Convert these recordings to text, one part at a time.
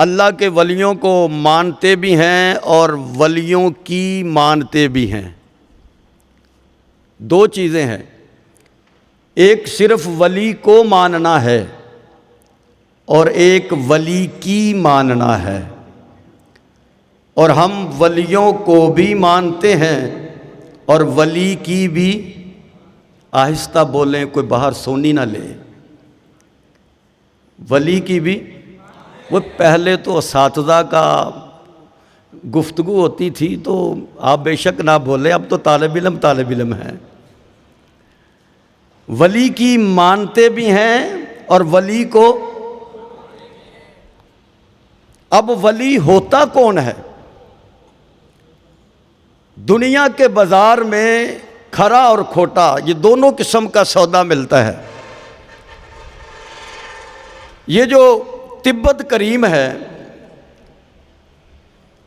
अल्लाह के वलियों को मानते भी हैं और वलियों की मानते भी हैं। दो चीज़ें हैं, एक सिर्फ वली को मानना है और एक वली की मानना है। और हम वलियों को भी मानते हैं और वली की भी। आहिस्ता बोलें, कोई बाहर सोनी ना ले। वली की भी, वो पहले तो असातिज़ा का गुफ्तगू होती थी तो आप बेशक ना बोले, अब तो तालिब इल्म है। वली की मानते भी हैं और वली को। अब वली होता कौन है? दुनिया के बाजार में खरा और खोटा ये दोनों किस्म का सौदा मिलता है। ये जो तिब्बत करीम है,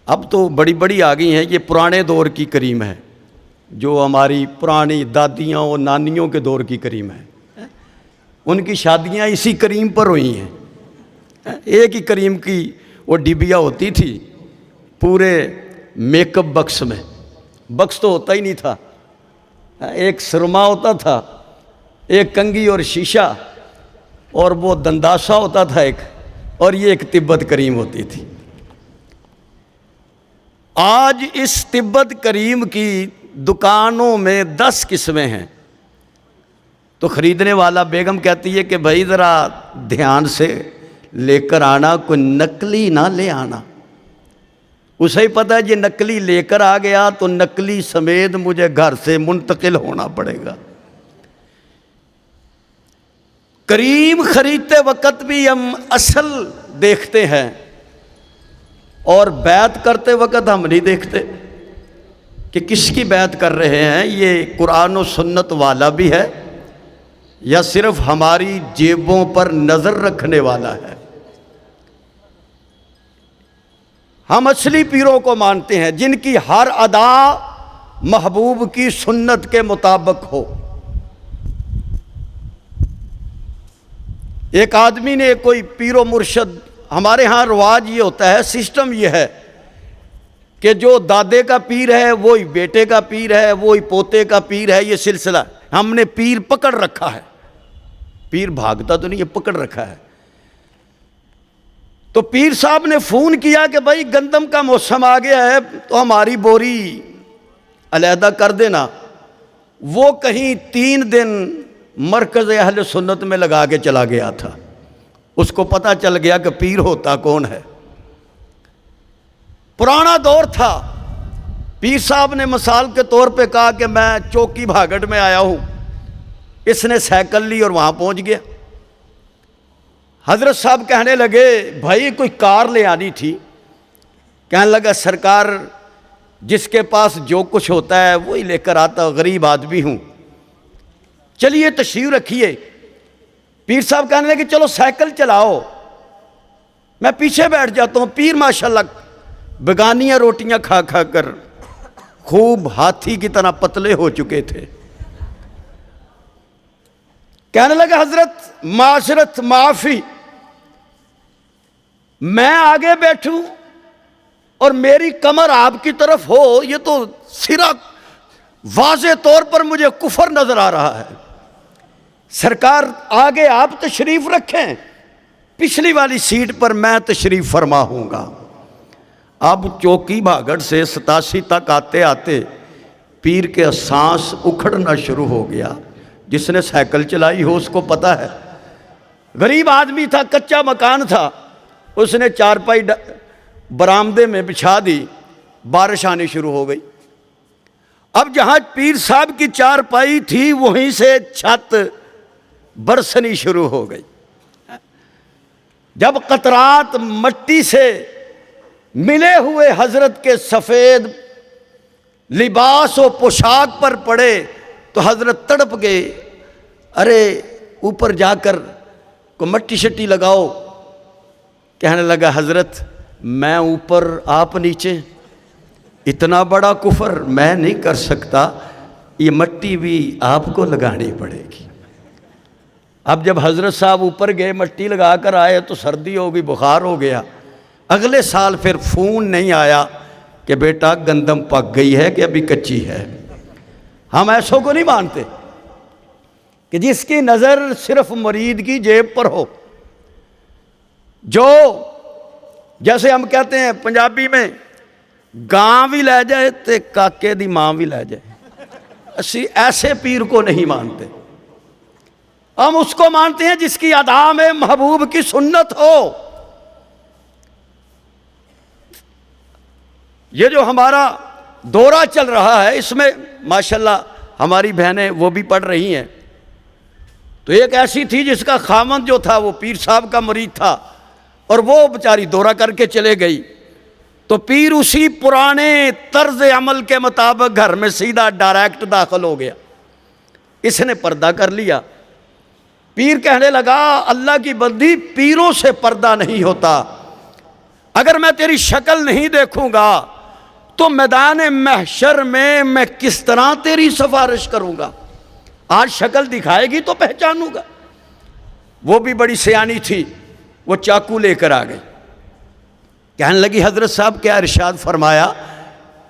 अब तो बड़ी बड़ी आ गई हैं, ये पुराने दौर की करीम है, जो हमारी पुरानी दादियाँ और नानियों के दौर की करीम है। उनकी शादियाँ इसी करीम पर हुई हैं। एक ही करीम की वो डिबिया होती थी पूरे मेकअप बक्स में। बक्स तो होता ही नहीं था, एक सुरमा होता था, एक कंघी और शीशा, और वो दंदासा होता था एक, और ये एक तिब्बत करीम होती थी। आज इस तिब्बत करीम की दुकानों में 10 किस्में हैं। तो ख़रीदने वाला बेगम कहती है कि भाई ज़रा ध्यान से लेकर आना, कोई नकली ना ले आना। उसे ही पता है ये नकली लेकर आ गया तो नकली समेत मुझे घर से मुंतकिल होना पड़ेगा। करीम खरीदते वक्त भी हम असल देखते हैं और बैत करते वक्त हम नहीं देखते कि किसकी बैत कर रहे हैं। ये कुरान और सुन्नत वाला भी है या सिर्फ हमारी जेबों पर नज़र रखने वाला है। हम असली पीरों को मानते हैं जिनकी हर अदा महबूब की सुन्नत के मुताबिक हो। एक आदमी ने कोई पीरो मुर्शद, हमारे यहाँ रवाज ये होता है, सिस्टम ये है कि जो दादे का पीर है वही बेटे का पीर है, वही पोते का पीर है। ये सिलसिला हमने पीर पकड़ रखा है। पीर भागता तो नहीं, ये पकड़ रखा है। तो पीर साहब ने फ़ोन किया कि भाई गंदम का मौसम आ गया है तो हमारी बोरी अलहदा कर देना। वो कहीं 3 दिन मरकज़ अहले सुन्नत में लगा के चला गया था। उसको पता चल गया कि पीर होता कौन है। पुराना दौर था। पीर साहब ने मिसाल के तौर पे कहा कि मैं चौकी भागड़ में आया हूँ। इसने साइकिल ली और वहाँ पहुँच गया। हजरत साहब कहने लगे भाई कोई कार ले आनी थी। कहने लगा सरकार जिसके पास जो कुछ होता है वही लेकर आता, गरीब आदमी हूँ, चलिए तशरीफ रखिए। पीर साहब कहने लगे चलो साइकिल चलाओ, मैं पीछे बैठ जाता हूँ। पीर माशाल्लाह बेगानियाँ रोटियाँ खा खा कर खूब हाथी की तरह पतले हो चुके थे। कहने लगे हजरत माशरत माफ़ी, मैं आगे बैठूं और मेरी कमर आपकी तरफ हो, ये तो सिरा वाज़े तौर पर मुझे कुफर नजर आ रहा है। सरकार आगे आप तशरीफ रखें, पिछली वाली सीट पर मैं तशरीफ फरमा हूँगा। अब चौकी भागड़ से 87 तक आते आते पीर के सांस उखड़ना शुरू हो गया। जिसने साइकिल चलाई हो उसको पता है। गरीब आदमी था, कच्चा मकान था, उसने चारपाई बरामदे में बिछा दी। बारिश आनी शुरू हो गई। अब जहाँ पीर साहब की चारपाई थी वहीं से छत बरसनी शुरू हो गई। जब कतरात मट्टी से मिले हुए हजरत के सफ़ेद लिबास और पोशाक पर पड़े तो हजरत तड़प गए। अरे ऊपर जाकर को मट्टी शट्टी लगाओ। कहने लगा हजरत मैं ऊपर आप नीचे, इतना बड़ा कुफर मैं नहीं कर सकता, ये मट्टी भी आपको लगानी पड़ेगी। अब जब हजरत साहब ऊपर गए मट्टी लगा कर आए तो सर्दी हो गई, बुखार हो गया। अगले साल फिर फ़ोन नहीं आया कि बेटा गंदम पक गई है कि अभी कच्ची है। हम ऐसों को नहीं मानते कि जिसकी नज़र सिर्फ मुरीद की जेब पर हो, जो जैसे हम कहते हैं पंजाबी में, गां भी लै जाए तो काके दी मां भी लै जाए। असी ऐसे पीर को नहीं मानते, हम उसको मानते हैं जिसकी अदा में महबूब की सुन्नत हो। ये जो हमारा दौरा चल रहा है, इसमें माशाल्लाह हमारी बहनें वो भी पढ़ रही हैं। तो एक ऐसी थी जिसका खामन जो था वो पीर साहब का मुरीद था, और वो बेचारी दौरा करके चले गई। तो पीर उसी पुराने तर्ज अमल के मुताबिक घर में सीधा डायरेक्ट दाखिल हो गया। इसने पर्दा कर लिया। पीर कहने लगा, अल्लाह की बंदी, पीरों से पर्दा नहीं होता। अगर मैं तेरी शक्ल नहीं देखूंगा तो मैदान महशर में मैं किस तरह तेरी सिफारिश करूंगा। आज शक्ल दिखाएगी तो पहचानूंगा। वो भी बड़ी सियानी थी, वो चाकू लेकर आ गई। कहने लगी, हजरत साहब क्या इरशाद फरमाया?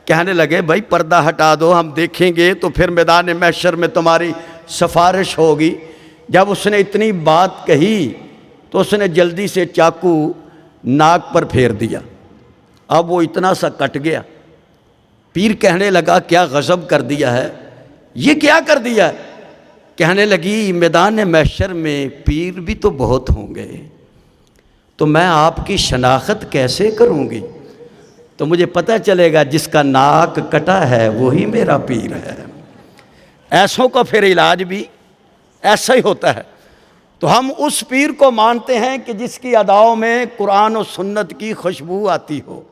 कहने लगे, भाई पर्दा हटा दो, हम देखेंगे तो फिर मैदान महशर में तुम्हारी सिफारिश होगी। जब उसने इतनी बात कही तो उसने जल्दी से चाकू नाक पर फेर दिया। अब वो इतना सा कट गया। पीर कहने लगा, क्या गज़ब कर दिया है, ये क्या कर दिया है? कहने लगी, मैदान महशर में पीर भी तो बहुत होंगे, तो मैं आपकी शनाख्त कैसे करूँगी? तो मुझे पता चलेगा जिसका नाक कटा है वही मेरा पीर है। ऐसों का फिर इलाज भी ऐसा ही होता है। तो हम उस पीर को मानते हैं कि जिसकी अदाओं में कुरान और सुन्नत की खुशबू आती हो।